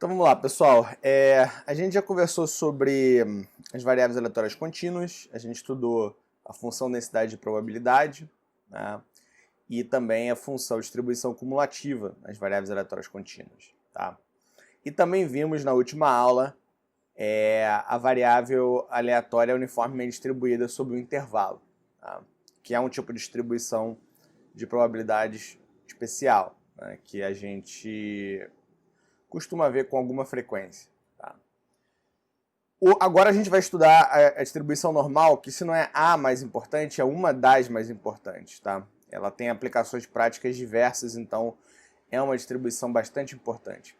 Então vamos lá, pessoal. A gente já conversou sobre as variáveis aleatórias contínuas, a gente estudou a função densidade de probabilidade, né? E também a função distribuição cumulativa nas variáveis aleatórias contínuas. Tá? E também vimos na última aula a variável aleatória uniformemente distribuída sobre o intervalo, tá? Que é um tipo de distribuição de probabilidades especial, né? Que a gente costuma ver com alguma frequência. Tá? Agora a gente vai estudar a distribuição normal, que se não é a mais importante, é uma das mais importantes. Tá? Ela tem aplicações práticas diversas, então é uma distribuição bastante importante.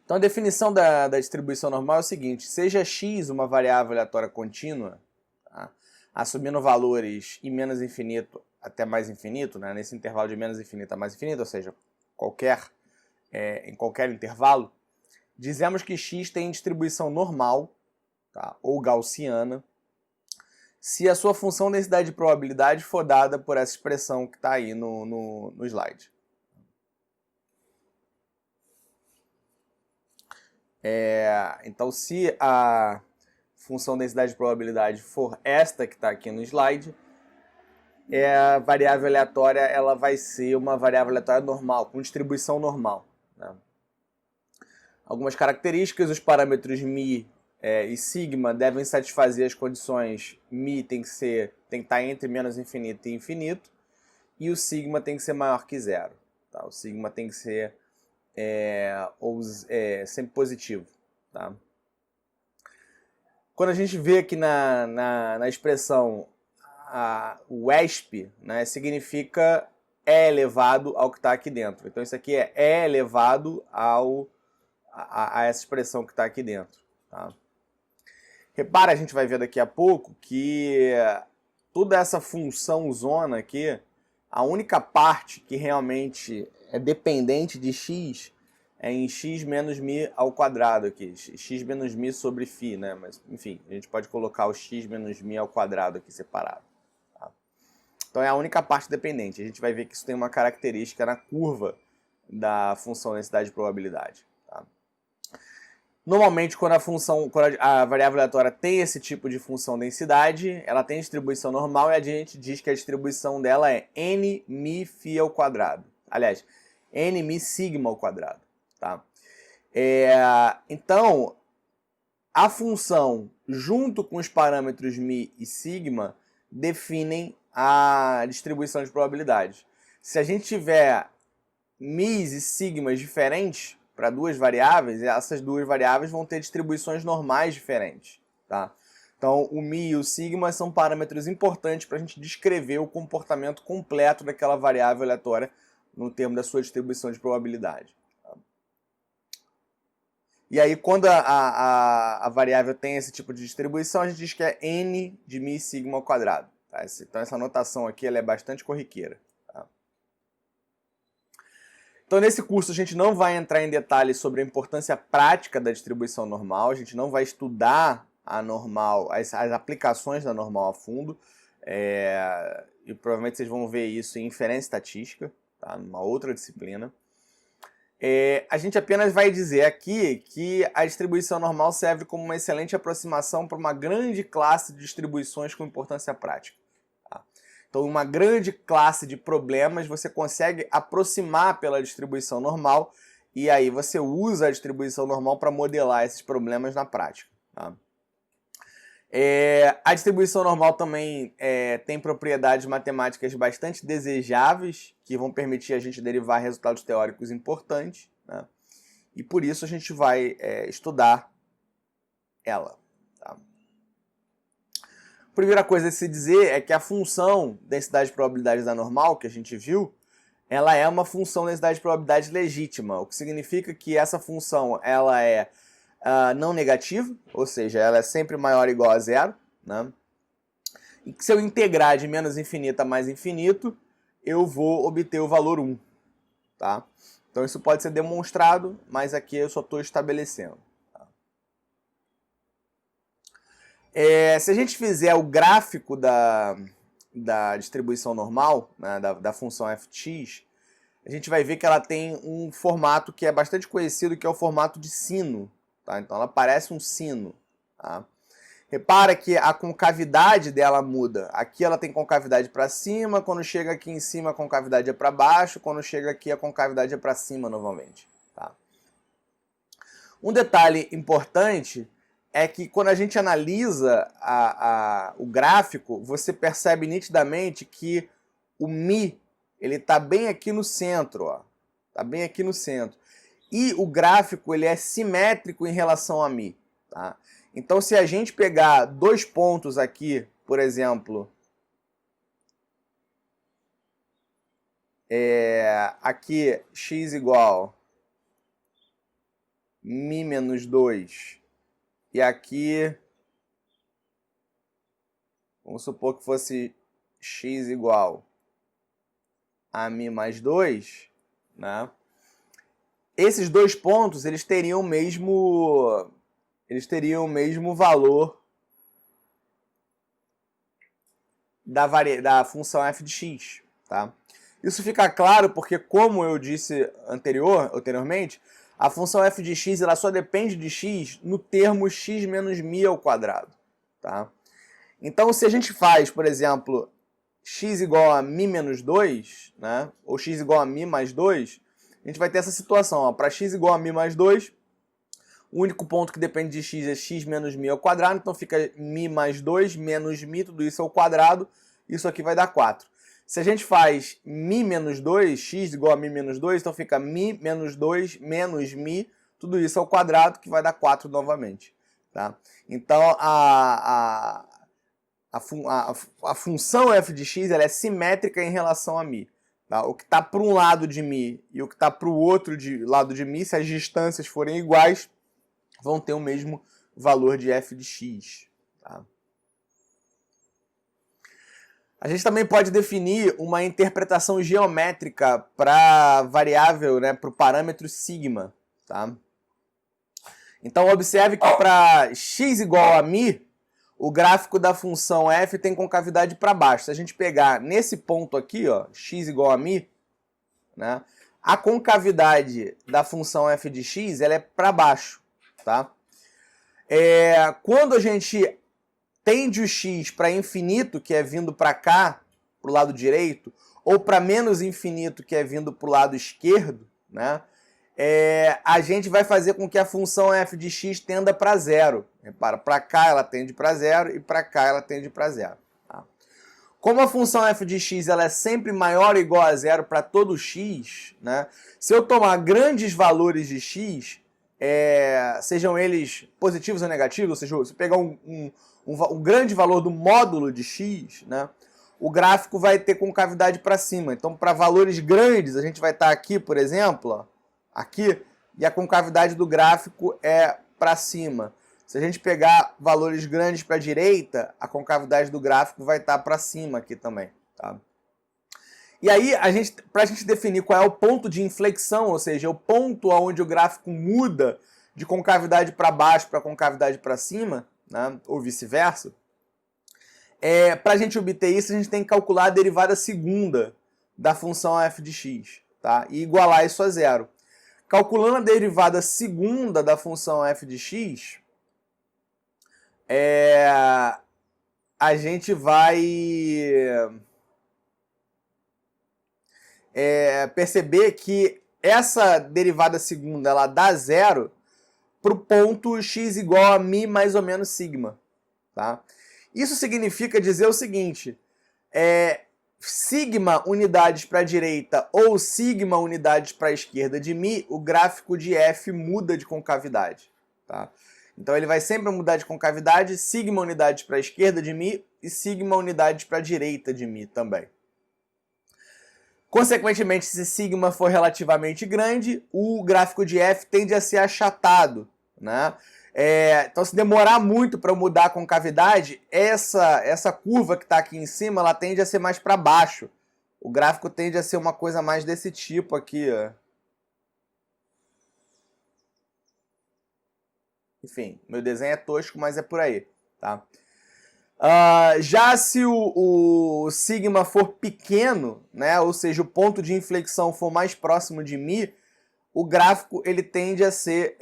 Então a definição da distribuição normal é o seguinte: seja x uma variável aleatória contínua, tá? Assumindo valores em menos infinito até mais infinito, né? Nesse intervalo de menos infinito a mais infinito, ou seja, em qualquer intervalo, dizemos que x tem distribuição normal, tá? Ou gaussiana, se a sua função densidade de probabilidade for dada por essa expressão que está aí no slide. Então, se a função densidade de probabilidade for esta que está aqui no slide, a variável aleatória ela vai ser uma variável aleatória normal, com distribuição normal. Né? Algumas características: os parâmetros μ e sigma devem satisfazer as condições. μ tem que estar entre menos infinito e infinito, e o sigma tem que ser maior que zero. Tá? O sigma tem que ser sempre positivo. Tá? Quando a gente vê aqui na expressão o ESP, né, significa E elevado ao que está aqui dentro. Então isso aqui é E elevado a essa expressão que está aqui dentro. Tá? Repara, a gente vai ver daqui a pouco que toda essa função zona aqui, a única parte que realmente é dependente de x é em x menos μ ao quadrado aqui, x menos μ sobre φ, né? Mas enfim, a gente pode colocar o x menos μ ao quadrado aqui separado. Tá? Então é a única parte dependente. A gente vai ver que isso tem uma característica na curva da função densidade de probabilidade. Tá? Normalmente, quando a variável aleatória tem esse tipo de função densidade, ela tem distribuição normal e a gente diz que a distribuição dela é n μ φ ao quadrado. Aliás, n μ sigma ao quadrado. Tá? Então, a função junto com os parâmetros μ e sigma definem a distribuição de probabilidade. Se a gente tiver μ's e sigmas diferentes para duas variáveis, essas duas variáveis vão ter distribuições normais diferentes. Tá? Então, o μ e o sigma são parâmetros importantes para a gente descrever o comportamento completo daquela variável aleatória no termo da sua distribuição de probabilidade. Tá? E aí, quando a variável tem esse tipo de distribuição, a gente diz que é n de μ sigma ao quadrado. Tá? Então, essa notação aqui ela é bastante corriqueira. Então, nesse curso, a gente não vai entrar em detalhes sobre a importância prática da distribuição normal, a gente não vai estudar a normal, as aplicações da normal a fundo, e provavelmente vocês vão ver isso em inferência estatística, tá? Numa outra disciplina. A gente apenas vai dizer aqui que a distribuição normal serve como uma excelente aproximação para uma grande classe de distribuições com importância prática. Então, uma grande classe de problemas você consegue aproximar pela distribuição normal e aí você usa a distribuição normal para modelar esses problemas na prática. Tá? A distribuição normal também tem propriedades matemáticas bastante desejáveis que vão permitir a gente derivar resultados teóricos importantes, né? E por isso a gente vai estudar ela. Tá? A primeira coisa a se dizer é que a função densidade de probabilidade da normal, que a gente viu, ela é uma função densidade de probabilidade legítima, o que significa que essa função ela é não negativa, ou seja, ela é sempre maior ou igual a zero, né? E que se eu integrar de menos infinito a mais infinito, eu vou obter o valor 1. Tá? Então isso pode ser demonstrado, mas aqui eu só estou estabelecendo. Se a gente fizer o gráfico da distribuição normal, né, da função fx, a gente vai ver que ela tem um formato que é bastante conhecido, que é o formato de sino. Tá? Então ela parece um sino. Tá? Repara que a concavidade dela muda. Aqui ela tem concavidade para cima, quando chega aqui em cima a concavidade é para baixo, quando chega aqui a concavidade é para cima novamente. Tá? Um detalhe importante é que quando a gente analisa o gráfico, você percebe nitidamente que o Mi ele está bem aqui no centro. Está bem aqui no centro. E o gráfico ele é simétrico em relação a Mi. Tá? Então, se a gente pegar dois pontos aqui, por exemplo, aqui x igual Mi menos 2, e aqui, vamos supor que fosse x igual a Mi mais 2, né? Esses dois pontos eles teriam o mesmo valor da função f de x. Tá? Isso fica claro porque, como eu disse anteriormente, a função f de x ela só depende de x no termo x menos mi ao quadrado. Tá? Então, se a gente faz, por exemplo, x igual a mi menos 2, né, ou x igual a mi mais 2, a gente vai ter essa situação. Para x igual a mi mais 2, o único ponto que depende de x é x menos mi ao quadrado, então fica mi mais 2 menos mi, tudo isso ao quadrado, isso aqui vai dar 4. Se a gente faz mi menos 2, x igual a mi menos 2, então fica mi menos 2 menos mi, tudo isso ao quadrado, que vai dar 4 novamente. Tá? Então, a função f de x ela é simétrica em relação a mi. Tá? O que está para um lado de mi e o que está para o outro lado de mi, se as distâncias forem iguais, vão ter o mesmo valor de f de x. Tá? A gente também pode definir uma interpretação geométrica para a variável, né, para o parâmetro sigma. Tá? Então, observe que para x igual a mi, o gráfico da função f tem concavidade para baixo. Se a gente pegar nesse ponto aqui, ó, x igual a mi, né, a concavidade da função f de x ela é para baixo. Tá? Quando a gente tende o x para infinito, que é vindo para cá, para o lado direito, ou para menos infinito, que é vindo para o lado esquerdo, né, a gente vai fazer com que a função f de x tenda para zero. Repara, para cá ela tende para zero e para cá ela tende para zero. Tá? Como a função f de x ela é sempre maior ou igual a zero para todo x, né, se eu tomar grandes valores de x, sejam eles positivos ou negativos, ou seja, se eu pegar um grande valor do módulo de x, né, o gráfico vai ter concavidade para cima. Então, para valores grandes, a gente vai estar aqui, por exemplo, ó, aqui, e a concavidade do gráfico é para cima. Se a gente pegar valores grandes para a direita, a concavidade do gráfico vai estar para cima aqui também. Tá? E aí, para a gente definir qual é o ponto de inflexão, ou seja, o ponto onde o gráfico muda de concavidade para baixo para concavidade para cima, né, ou vice-versa, para a gente obter isso, a gente tem que calcular a derivada segunda da função f de x, tá? E igualar isso a zero. Calculando a derivada segunda da função f de x, a gente vai perceber que essa derivada segunda ela dá zero para o ponto x igual a mi mais ou menos sigma. Tá? Isso significa dizer o seguinte, sigma unidades para a direita ou sigma unidades para a esquerda de mi, o gráfico de f muda de concavidade. Tá? Então ele vai sempre mudar de concavidade, sigma unidades para a esquerda de mi e sigma unidades para a direita de mi também. Consequentemente, se sigma for relativamente grande, o gráfico de f tende a ser achatado. Né? Então, se demorar muito para mudar a concavidade, essa curva que está aqui em cima, ela tende a ser mais para baixo. O gráfico tende a ser uma coisa mais desse tipo aqui. Ó. Enfim, meu desenho é tosco, mas é por aí. Tá? Já se o sigma for pequeno, né, ou seja, o ponto de inflexão for mais próximo de μ, o gráfico ele tende a ser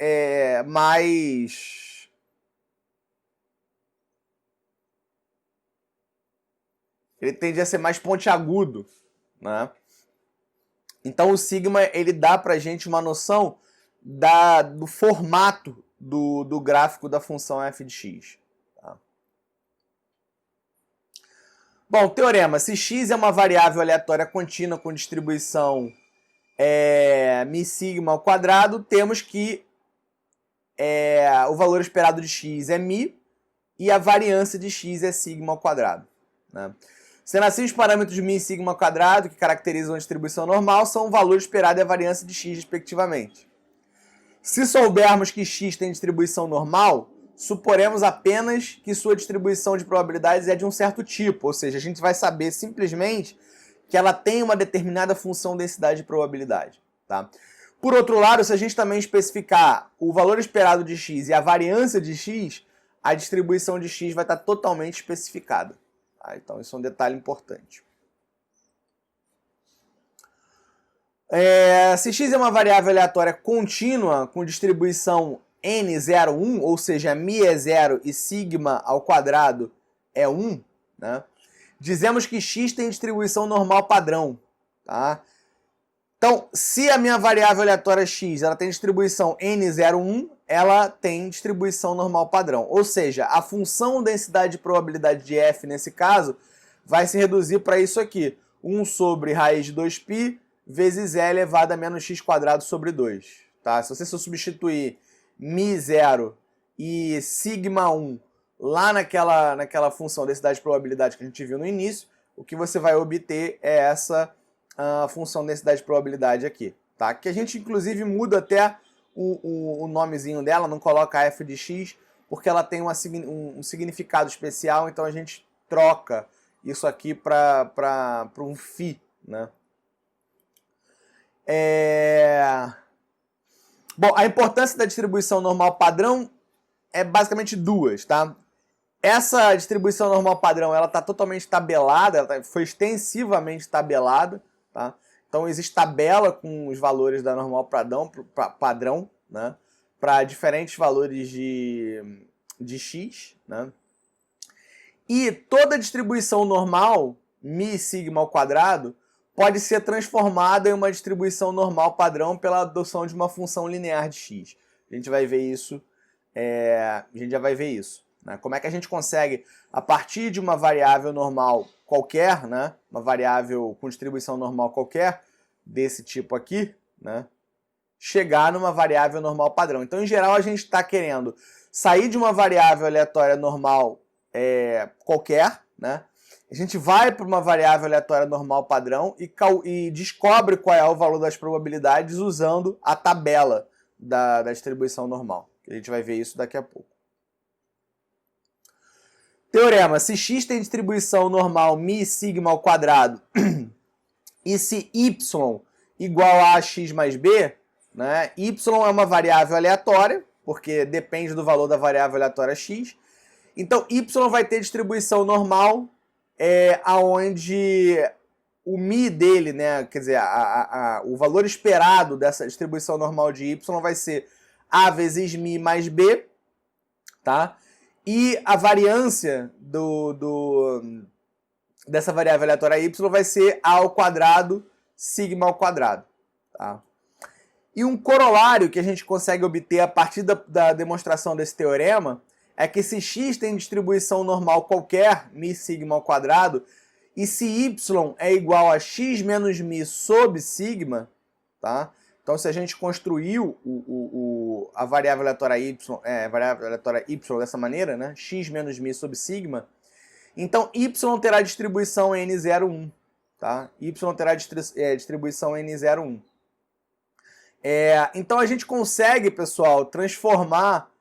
mais... Ele tende a ser mais pontiagudo, né? Então o sigma ele dá pra gente uma noção do formato do gráfico da função f de x. Tá? Bom, teorema. Se x é uma variável aleatória contínua com distribuição μ sigma ao quadrado, temos que o valor esperado de x é μ e a variância de x é sigma ao quadrado. Né? Sendo assim, os parâmetros μ e sigma ao quadrado, que caracterizam a distribuição normal, são o valor esperado e a variância de x, respectivamente. Se soubermos que x tem distribuição normal, suporemos apenas que sua distribuição de probabilidades é de um certo tipo, ou seja, a gente vai saber simplesmente que ela tem uma determinada função densidade de probabilidade. Tá? Por outro lado, se a gente também especificar o valor esperado de x e a variância de x, a distribuição de x vai estar totalmente especificada. Tá? Então, isso é um detalhe importante. Se x é uma variável aleatória contínua com distribuição n0,1, ou seja, μ é 0 e sigma ao quadrado é 1, né? Dizemos que x tem distribuição normal padrão. Tá? Então, se a minha variável aleatória x ela tem distribuição n0,1, ela tem distribuição normal padrão. Ou seja, a função densidade de probabilidade de f, nesse caso, vai se reduzir para isso aqui. 1 sobre raiz de 2π vezes e elevado a menos x quadrado sobre 2. Tá? Se você substituir μ0 e sigma 1 lá naquela função densidade de probabilidade que a gente viu no início, o que você vai obter é essa função densidade de probabilidade aqui. Tá? Que a gente, inclusive, muda até o nomezinho dela, não coloca f de x, porque ela tem um significado especial, então a gente troca isso aqui para um φ, né? Bom, a importância da distribuição normal padrão é basicamente duas, tá? Essa distribuição normal padrão, ela está totalmente tabelada, ela foi extensivamente tabelada, tá? Então existe tabela com os valores da normal padrão, né? Para diferentes valores de x, né? E toda distribuição normal, μ sigma ao quadrado, pode ser transformada em uma distribuição normal padrão pela adoção de uma função linear de x. A gente vai ver isso, a gente já vai ver isso. Né? Como é que a gente consegue, a partir de uma variável normal qualquer, né? Uma variável com distribuição normal qualquer, desse tipo aqui, né? Chegar numa variável normal padrão. Então, em geral, a gente está querendo sair de uma variável aleatória normal qualquer, né? A gente vai para uma variável aleatória normal padrão e descobre qual é o valor das probabilidades usando a tabela da distribuição normal. A gente vai ver isso daqui a pouco. Teorema. Se x tem distribuição normal μ sigma ao quadrado e se y igual a x mais b, né, y é uma variável aleatória, porque depende do valor da variável aleatória x. Então, y vai ter distribuição normal aonde o μ dele, né, quer dizer, o valor esperado dessa distribuição normal de y vai ser a vezes μ mais b, tá? E a variância dessa variável aleatória y vai ser a ao quadrado sigma ao quadrado, tá? E um corolário que a gente consegue obter a partir da demonstração desse teorema é que se x tem distribuição normal qualquer, μ sigma ao quadrado, e se y é igual a x menos μ sobre sigma, tá? Então, se a gente construiu a variável aleatória y dessa maneira, né? X menos μ sobre sigma, então y terá distribuição n01, tá? Y terá distribuição n01. Então, a gente consegue, pessoal, transformar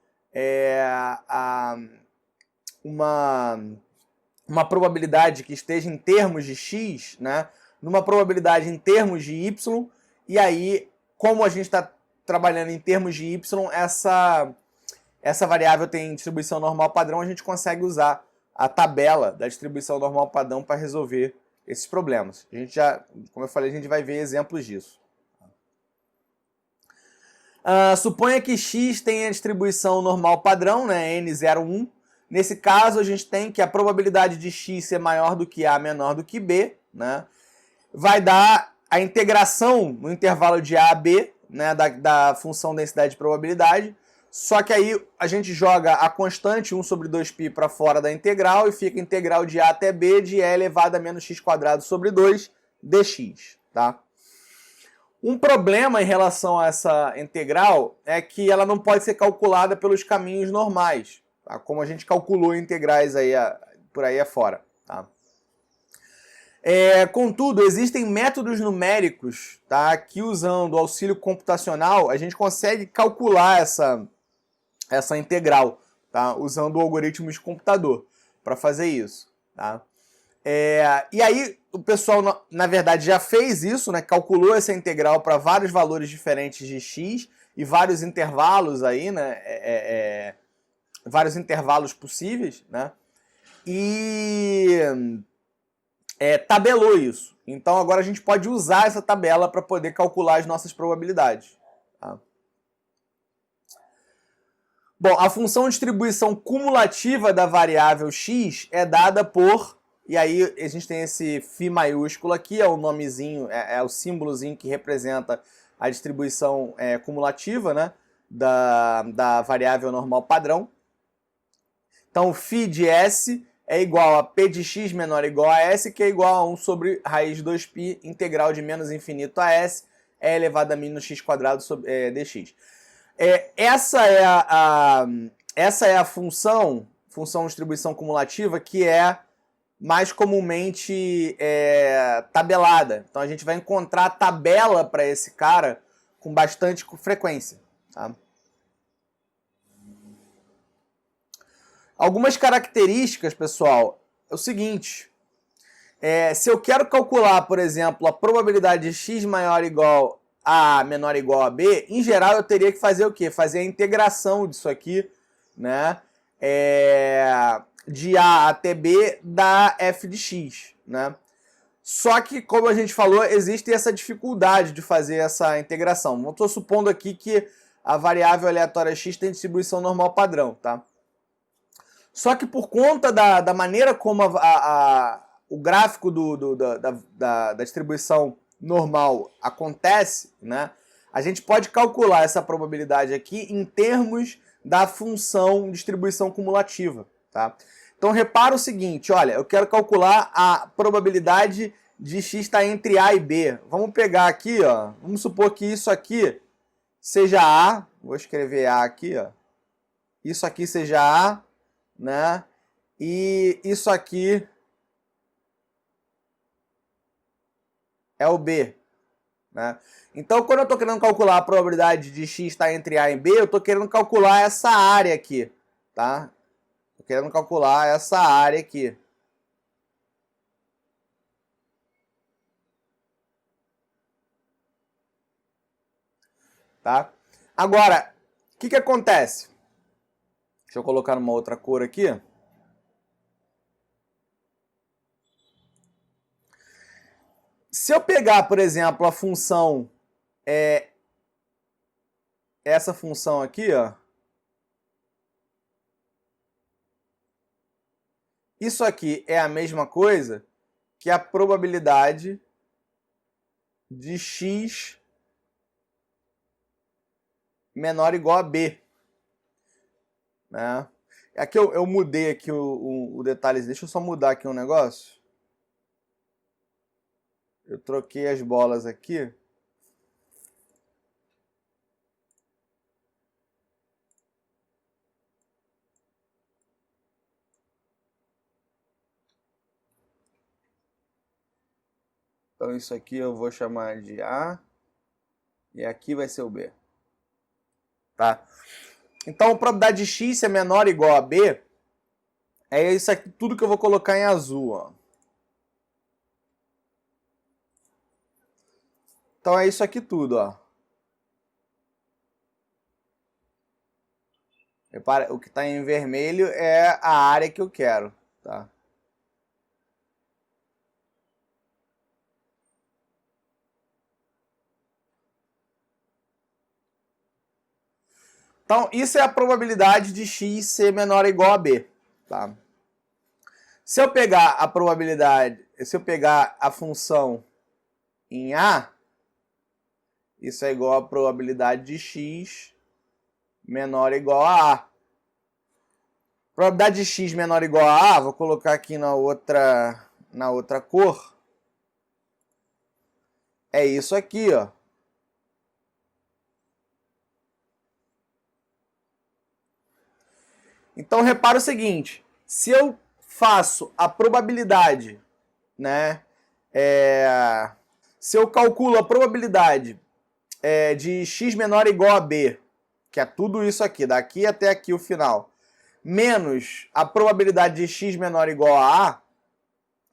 uma probabilidade que esteja em termos de x, né, numa probabilidade em termos de y, e aí, como a gente está trabalhando em termos de y, essa variável tem distribuição normal padrão, a gente consegue usar a tabela da distribuição normal padrão para resolver esses problemas. A gente já, como eu falei, a gente vai ver exemplos disso. Suponha que x tem a distribuição normal padrão, né, n01. Nesse caso, a gente tem que a probabilidade de x ser maior do que a menor do que b, né, vai dar a integração no intervalo de a a b, né, da função densidade de probabilidade. Só que aí a gente joga a constante 1 sobre 2π para fora da integral e fica integral de a até b de e elevado a menos x² sobre 2 dx, tá? Um problema em relação a essa integral é que ela não pode ser calculada pelos caminhos normais, tá? Como a gente calculou integrais aí, por aí afora, tá? Contudo, existem métodos numéricos, tá, que usando o auxílio computacional a gente consegue calcular essa integral, tá, usando o algoritmo de computador para fazer isso, tá? E aí o pessoal, na verdade, já fez isso, né? Calculou essa integral para vários valores diferentes de x e vários intervalos aí, né? Vários intervalos possíveis, né? E tabelou isso. Então agora a gente pode usar essa tabela para poder calcular as nossas probabilidades. Tá? Bom, a função de distribuição cumulativa da variável x é dada por... E aí a gente tem esse φ maiúsculo aqui, é o nomezinho, é o símbolozinho que representa a distribuição cumulativa, né, da variável normal padrão. Então, φ de s é igual a p de x menor ou igual a s, que é igual a 1 sobre raiz de 2π, integral de menos infinito a s, é elevado a menos x² sobre, dx. Essa é a função de distribuição cumulativa que é mais comumente tabelada. Então a gente vai encontrar a tabela para esse cara com bastante frequência. Tá? Algumas características, pessoal, é o seguinte. Se eu quero calcular, por exemplo, a probabilidade de x maior ou igual a menor ou igual a b, em geral eu teria que fazer o quê? Fazer a integração disso aqui, né? De a até b da f de x, né? Só que, como a gente falou, existe essa dificuldade de fazer essa integração. Eu estou supondo aqui que a variável aleatória x tem distribuição normal padrão, tá? Só que por conta da maneira como o gráfico da distribuição normal acontece, né? A gente pode calcular essa probabilidade aqui em termos da função distribuição cumulativa, tá? Então repara o seguinte, olha, eu quero calcular a probabilidade de x estar entre A e B. Vamos pegar aqui, ó, vamos supor que isso aqui seja A, vou escrever A aqui, ó. Isso aqui seja A, né? E isso aqui é o B, né? Então, quando eu estou querendo calcular a probabilidade de x estar entre A e B, eu estou querendo calcular essa área aqui, tá? Estou querendo calcular essa área aqui. Tá? Agora, o que acontece? Deixa eu colocar numa outra cor aqui. Se eu pegar, por exemplo, a função... essa função aqui, ó. Isso aqui é a mesma coisa que a probabilidade de x menor ou igual a b. Né? Aqui eu mudei aqui o detalhe. Deixa eu só mudar aqui um negócio. Eu troquei as bolas aqui. Então isso aqui eu vou chamar de A e aqui vai ser o B. Tá? Então a probabilidade de x ser menor ou igual a B é isso aqui, tudo que eu vou colocar em azul. Ó. Então é isso aqui tudo. Ó. Repara, o que está em vermelho é a área que eu quero. tá? Então, isso é a probabilidade de x ser menor ou igual a b, tá? Se eu pegar a probabilidade, se eu pegar a função em a, isso é igual à probabilidade de x menor ou igual a a. Probabilidade de x menor ou igual a a, vou colocar aqui na outra cor, é isso aqui, ó. Então, repara o seguinte, se eu faço a probabilidade, né, se eu calculo a probabilidade de x menor ou igual a b, que é tudo isso aqui, daqui até aqui o final, menos a probabilidade de x menor ou igual a a,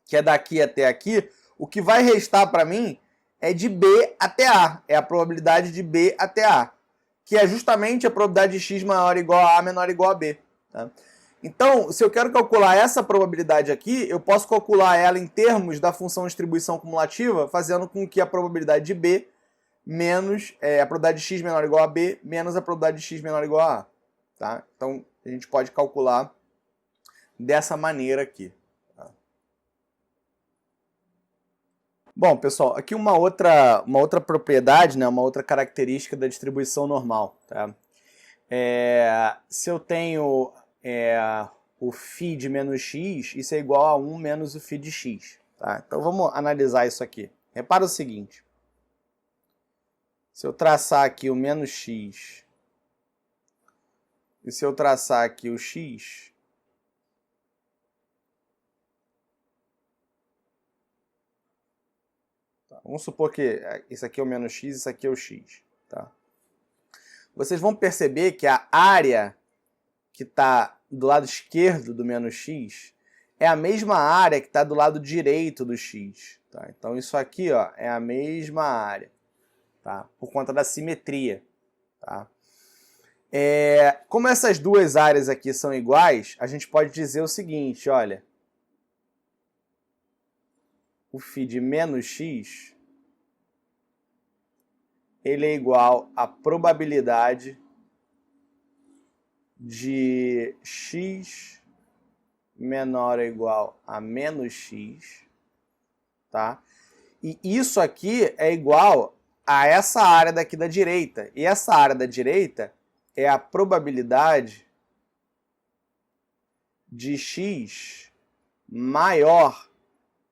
que é daqui até aqui, o que vai restar para mim é de b até a, é a probabilidade de b até a, que é justamente a probabilidade de x maior ou igual a menor ou igual a b. Tá? Então, se eu quero calcular essa probabilidade aqui, eu posso calcular ela em termos da função distribuição cumulativa, fazendo com que a probabilidade de b menos a probabilidade de x menor ou igual a b menos a probabilidade de x menor ou igual a a. Tá? Então, a gente pode calcular dessa maneira aqui. Tá? Bom, pessoal, aqui uma outra propriedade, né, uma outra característica da distribuição normal. Tá? Se eu tenho o φ de menos x, isso é igual a 1 menos o φ de x. Tá? Então vamos analisar isso aqui. Repara o seguinte. Se eu traçar aqui o menos x e se eu traçar aqui o x, tá? Vamos supor que isso aqui é o menos x, isso aqui é o x. Tá? Vocês vão perceber que a área que está do lado esquerdo do menos x é a mesma área que está do lado direito do x. Tá? Então isso aqui, ó, é a mesma área, tá? Por conta da simetria. Tá? Como essas duas áreas aqui são iguais, a gente pode dizer o seguinte, olha, o φ de menos x ele é igual à probabilidade de x menor ou igual a menos x, tá? E isso aqui é igual a essa área daqui da direita. E essa área da direita é a probabilidade de x maior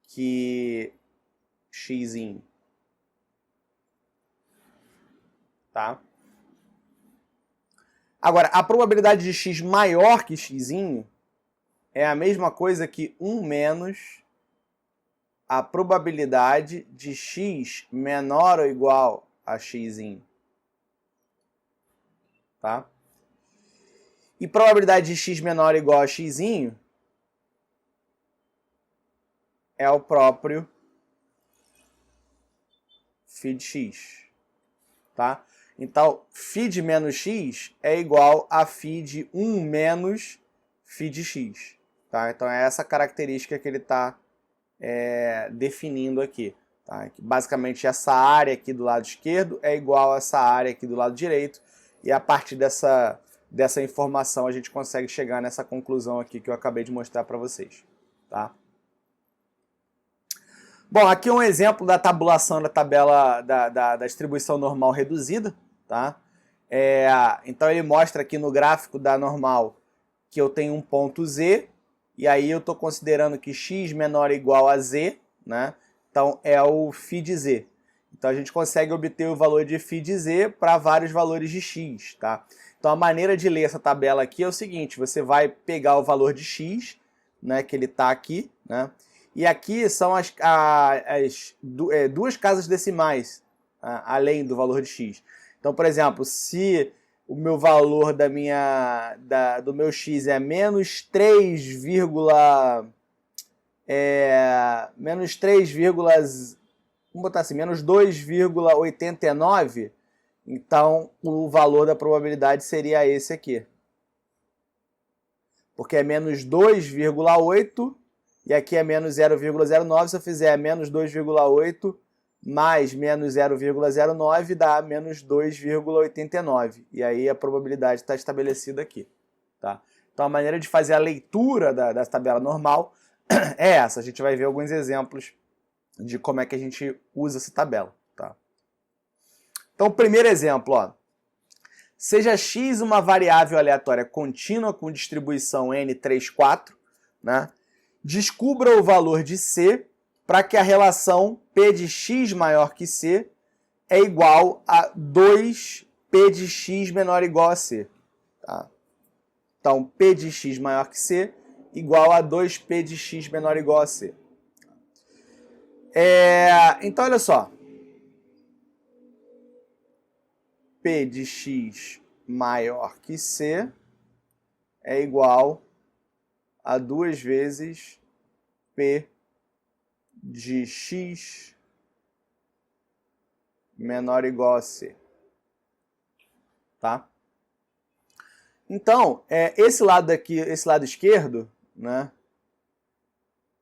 que x, tá? Agora, a probabilidade de x maior que x é a mesma coisa que 1 menos a probabilidade de x menor ou igual a x. Tá? E probabilidade de x menor ou igual a x é o próprio φ de x. Tá? Então, φ de menos x é igual a φ de 1 menos φ de x. Tá? Então, é essa característica que ele está definindo aqui. Tá? Basicamente, essa área aqui do lado esquerdo é igual a essa área aqui do lado direito. E a partir dessa informação, a gente consegue chegar nessa conclusão aqui que eu acabei de mostrar para vocês. Tá? Bom, aqui é um exemplo da tabulação da tabela da distribuição normal reduzida. Tá? Então ele mostra aqui no gráfico da normal que eu tenho um ponto z, e aí eu estou considerando que x menor ou igual a z, né? Então é o φ de z. Então a gente consegue obter o valor de φ de z para vários valores de x. Tá? Então a maneira de ler essa tabela aqui é o seguinte, você vai pegar o valor de x, né, que ele está aqui, né? E aqui são duas casas decimais, além do valor de x. Então, por exemplo, se o meu valor do meu x é menos 3, vamos botar assim, menos 2,89, então o valor da probabilidade seria esse aqui. porque é menos 2,8 e aqui é menos 0,09. Se eu fizer menos 2,8 mais menos 0,09 dá menos 2,89. E aí a probabilidade está estabelecida aqui. Tá? Então a maneira de fazer a leitura dessa tabela normal é essa. A gente vai ver alguns exemplos de como é que a gente usa essa tabela. Tá? Então, primeiro exemplo, ó. Seja x uma variável aleatória contínua com distribuição n 3, 4, né? Descubra o valor de c para que a relação P de x maior que c é igual a 2P de x menor ou igual a c. Tá? Então, P de x maior que c igual a 2P de x menor ou igual a c. Então, olha só. P de x maior que c é igual a 2 vezes P de x menor ou igual a c. Tá? Então, esse lado aqui, esse lado esquerdo, né?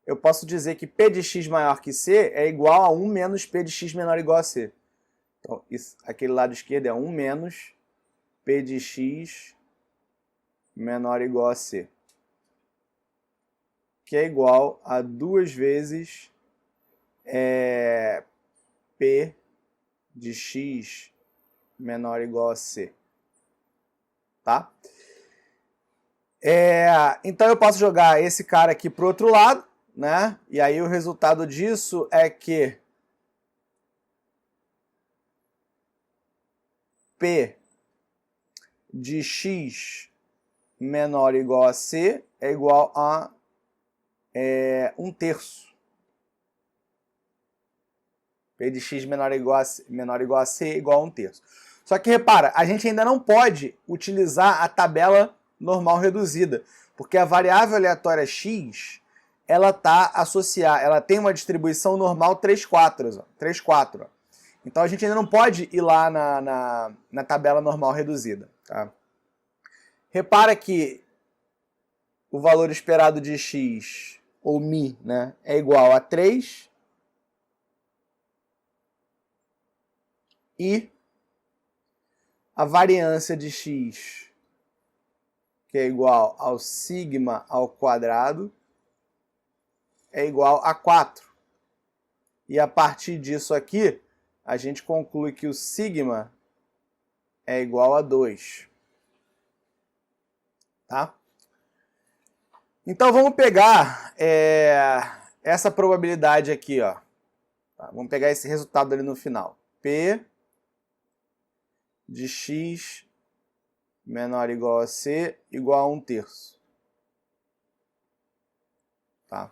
Eu posso dizer que P de x maior que c é igual a 1 menos P de x menor ou igual a c. Então, aquele lado esquerdo é 1 menos P de x menor ou igual a c. Que é igual a 2 vezes P de x menor ou igual a c. Tá? Então eu posso jogar esse cara aqui para o outro lado, né? E aí o resultado disso é que P de x menor ou igual a c é igual a 1/3. P de x menor ou igual a c é igual a 1/3. Só que repara, a gente ainda não pode utilizar a tabela normal reduzida, porque a variável aleatória x, ela tá associada, ela tem uma distribuição normal 3, 4, 3, 4. Então a gente ainda não pode ir lá na tabela normal reduzida. Tá? Repara que o valor esperado de x, ou μ, né, é igual a 3 e a variância de x, que é igual ao sigma ao quadrado, é igual a 4. E a partir disso aqui, a gente conclui que o sigma é igual a 2. Tá? Então vamos pegar essa probabilidade aqui, ó. Tá? Vamos pegar esse resultado ali no final. P de x menor ou igual a c igual a 1/3. Tá?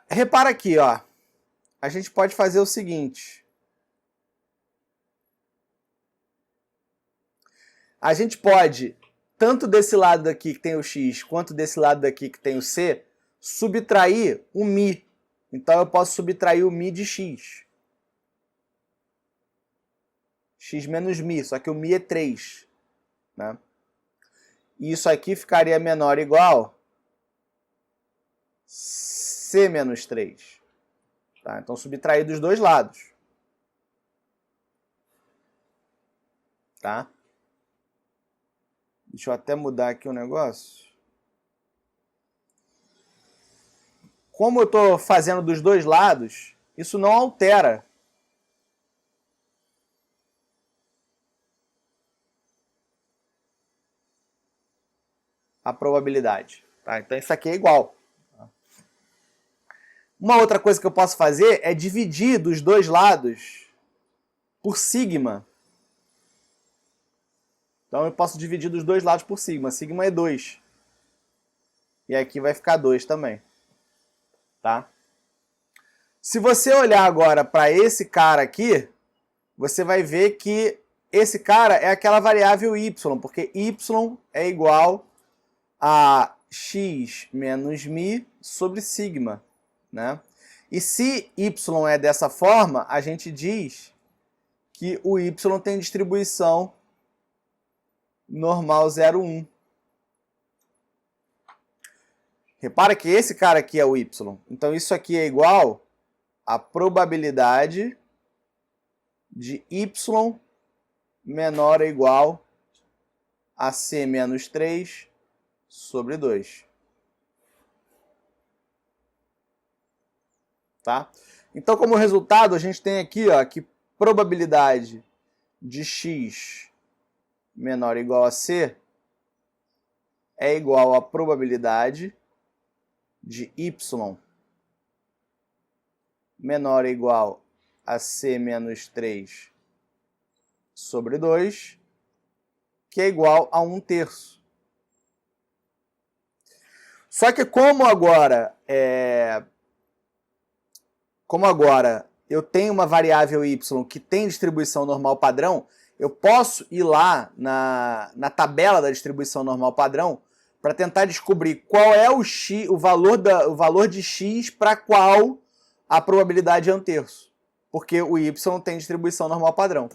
Repara aqui, ó. A gente pode fazer o seguinte. A gente pode, tanto desse lado daqui que tem o x, quanto desse lado daqui que tem o c, subtrair o μ. Então eu posso subtrair o μ de x. X menos μ, só que o μ é 3. Né? E isso aqui ficaria menor ou igual c menos 3. Tá? Então subtrair dos dois lados. Tá? Deixa eu até mudar aqui o negócio. Como eu estou fazendo dos dois lados, isso não altera a probabilidade. Tá? Então isso aqui é igual. Uma outra coisa que eu posso fazer é dividir dos dois lados por sigma. Então eu posso dividir dos dois lados por sigma. Sigma é 2. E aqui vai ficar 2 também. Tá? Se você olhar agora para esse cara aqui, você vai ver que esse cara é aquela variável y, porque y é igual a x menos μ sobre sigma. Né? E se y é dessa forma, a gente diz que o y tem distribuição normal 0,1. Repara que esse cara aqui é o y. Então isso aqui é igual a probabilidade de y menor ou igual a c menos 3 sobre 2. Tá? Então, como resultado, a gente tem aqui ó, que probabilidade de x menor ou igual a c é igual à probabilidade de y menor ou igual a c menos 3 sobre 2, que é igual a 1/3. Só que como agora eu tenho uma variável y que tem distribuição normal padrão, eu posso ir lá na tabela da distribuição normal padrão para tentar descobrir qual é o valor de x para qual a probabilidade é 1/3. Porque o y tem distribuição normal padrão.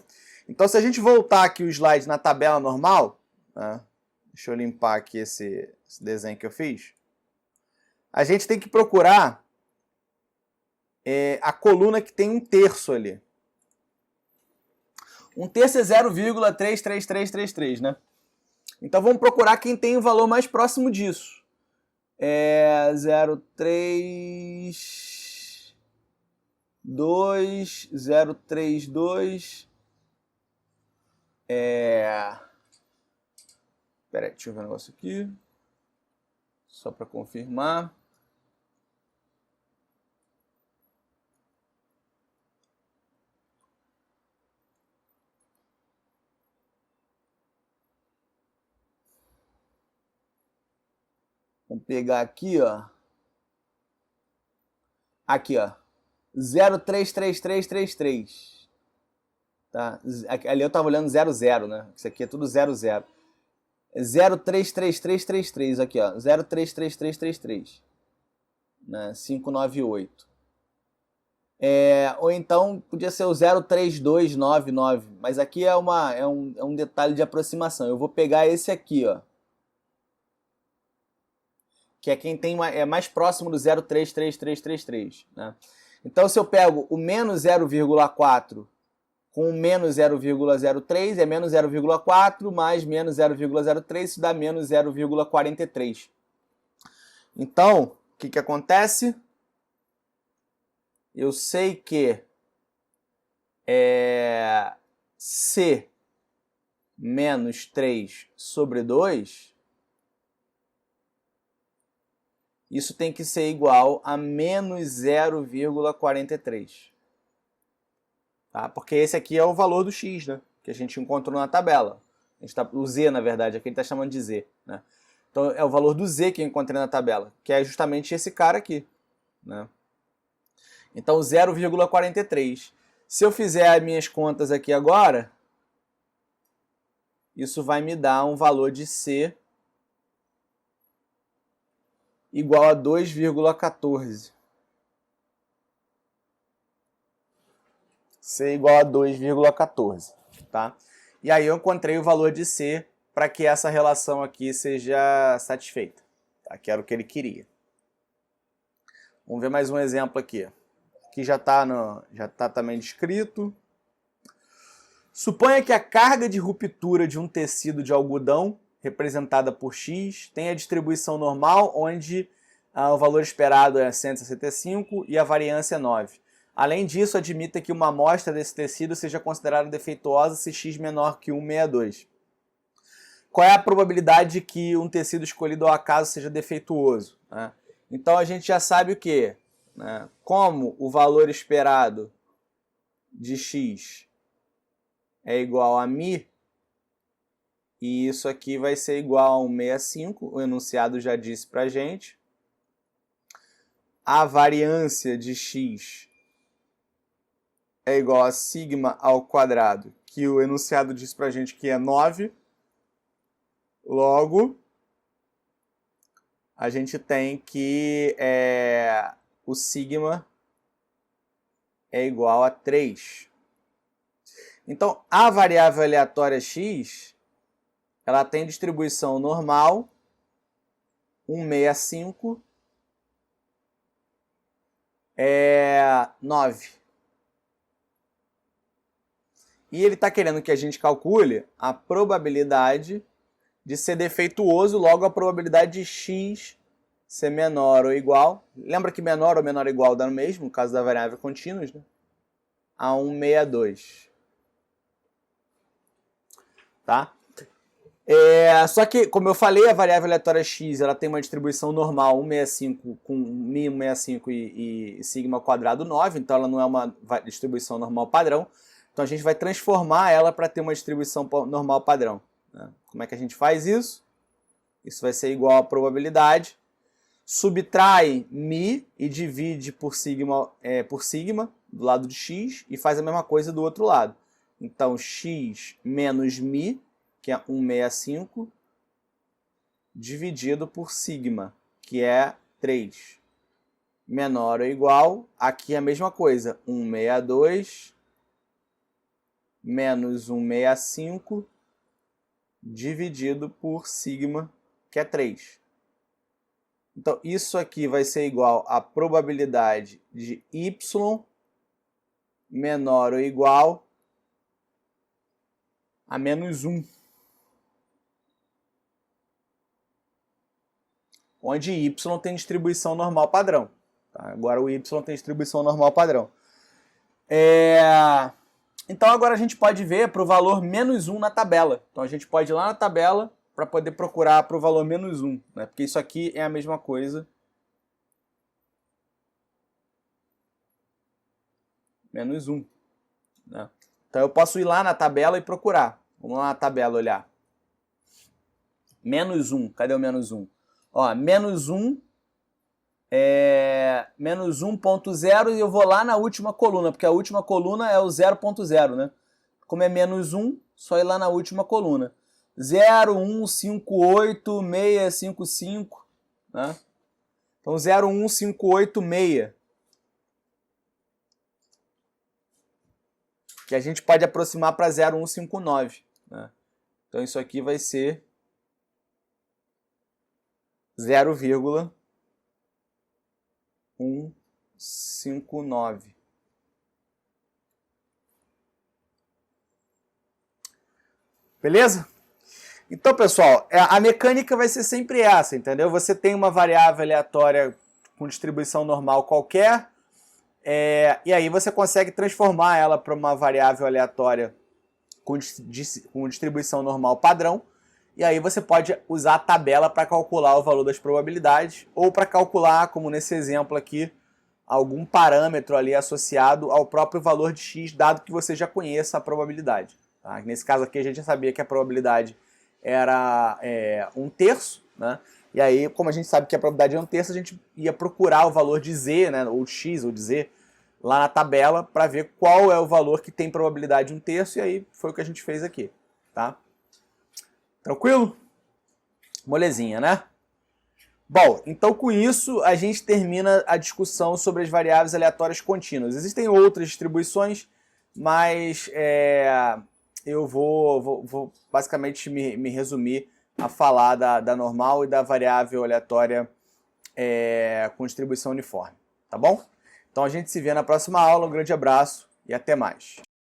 Então, se a gente voltar aqui o slide na tabela normal, né, deixa eu limpar aqui esse desenho que eu fiz, a gente tem que procurar a coluna que tem 1/3 ali. 1/3 é 0,33333, né? Então vamos procurar quem tem o valor mais próximo disso. 032, 032. Peraí, deixa eu ver um negócio aqui. Só para confirmar. Vamos pegar aqui, ó. Aqui, ó. 033333. Tá? Ali eu tava olhando 00, né? Isso aqui é tudo 00. 033333. Aqui, ó. 033333. Né? 598. Ou então podia ser o 03299. Mas aqui é um detalhe de aproximação. Eu vou pegar esse aqui, ó. Que é quem é mais próximo do 0,33333. Né? Então, se eu pego o menos 0,4 com o menos 0,03, é menos 0,4 mais menos 0,03, isso dá menos 0,43. Então, o que acontece? Eu sei que C menos 3 sobre 2... isso tem que ser igual a menos 0,43. Tá? Porque esse aqui é o valor do x, né? Que a gente encontrou na tabela. O z, na verdade, aqui ele está chamando de z. Né? Então é o valor do z que eu encontrei na tabela, que é justamente esse cara aqui. Né? Então 0,43. Se eu fizer as minhas contas aqui agora, isso vai me dar um valor de c igual a 2,14. C igual a 2,14, tá? E aí eu encontrei o valor de C para que essa relação aqui seja satisfeita, tá? Que era o que ele queria. Vamos ver mais um exemplo aqui. Aqui já está também descrito. Suponha que a carga de ruptura de um tecido de algodão representada por x, tem a distribuição normal, onde o valor esperado é 165 e a variância é 9. Além disso, admita que uma amostra desse tecido seja considerada defeituosa se x menor que 1,62. Qual é a probabilidade de que um tecido escolhido ao acaso seja defeituoso? Né? Então a gente já sabe o que? Né? Como o valor esperado de x é igual a μ, e isso aqui vai ser igual a 1,65, o enunciado já disse para a gente. A variância de x é igual a sigma ao quadrado, que o enunciado disse para a gente que é 9. Logo, a gente tem que o sigma é igual a 3. Então, a variável aleatória x, ela tem distribuição normal, 1,65, é 9. E ele está querendo que a gente calcule a probabilidade de ser defeituoso, logo a probabilidade de x ser menor ou igual. Lembra que menor ou menor ou igual dá no mesmo, no caso da variável contínua, né? A 162. Tá? Só que, como eu falei, a variável aleatória x ela tem uma distribuição normal 165 com μ 165 e sigma ao quadrado 9, então ela não é uma distribuição normal padrão. Então a gente vai transformar ela para ter uma distribuição normal padrão. Né? Como é que a gente faz isso? Isso vai ser igual a probabilidade. Subtrai μ e divide por sigma do lado de x e faz a mesma coisa do outro lado. Então x menos μ, que é 165, dividido por sigma, que é 3. Menor ou igual, aqui é a mesma coisa, 162 menos 165 dividido por sigma, que é 3. Então, isso aqui vai ser igual à probabilidade de y menor ou igual a menos 1. Onde y tem distribuição normal padrão. Tá? Agora o y tem distribuição normal padrão. Então agora a gente pode ver para o valor menos 1 na tabela. Então a gente pode ir lá na tabela para poder procurar para o valor menos 1. Né? Porque isso aqui é a mesma coisa. Menos 1. Né? Então eu posso ir lá na tabela e procurar. Vamos lá na tabela olhar. Menos 1. Cadê o menos 1? Ó, menos 1 é menos 1.0 e eu vou lá na última coluna, porque a última coluna é o 0.0, né? Como é menos 1, só ir lá na última coluna. 0,158,655, né? Então 0,158,6. Que a gente pode aproximar para 0,159, né? Então isso aqui vai ser 0,159. Beleza? Então, pessoal, a mecânica vai ser sempre essa, entendeu? Você tem uma variável aleatória com distribuição normal qualquer, e aí você consegue transformar ela para uma variável aleatória com distribuição normal padrão, e aí você pode usar a tabela para calcular o valor das probabilidades, ou para calcular, como nesse exemplo aqui, algum parâmetro ali associado ao próprio valor de x, dado que você já conheça a probabilidade. Tá? Nesse caso aqui a gente já sabia que a probabilidade era 1/3, né? E aí, como a gente sabe que a probabilidade é 1/3, a gente ia procurar o valor de z, né, ou de x, ou de z, lá na tabela, para ver qual é o valor que tem probabilidade 1/3, e aí foi o que a gente fez aqui. Tá? Tranquilo? Molezinha, né? Bom, então com isso a gente termina a discussão sobre as variáveis aleatórias contínuas. Existem outras distribuições, mas eu vou basicamente me resumir a falar da normal e da variável aleatória com distribuição uniforme, tá bom? Então a gente se vê na próxima aula, um grande abraço e até mais.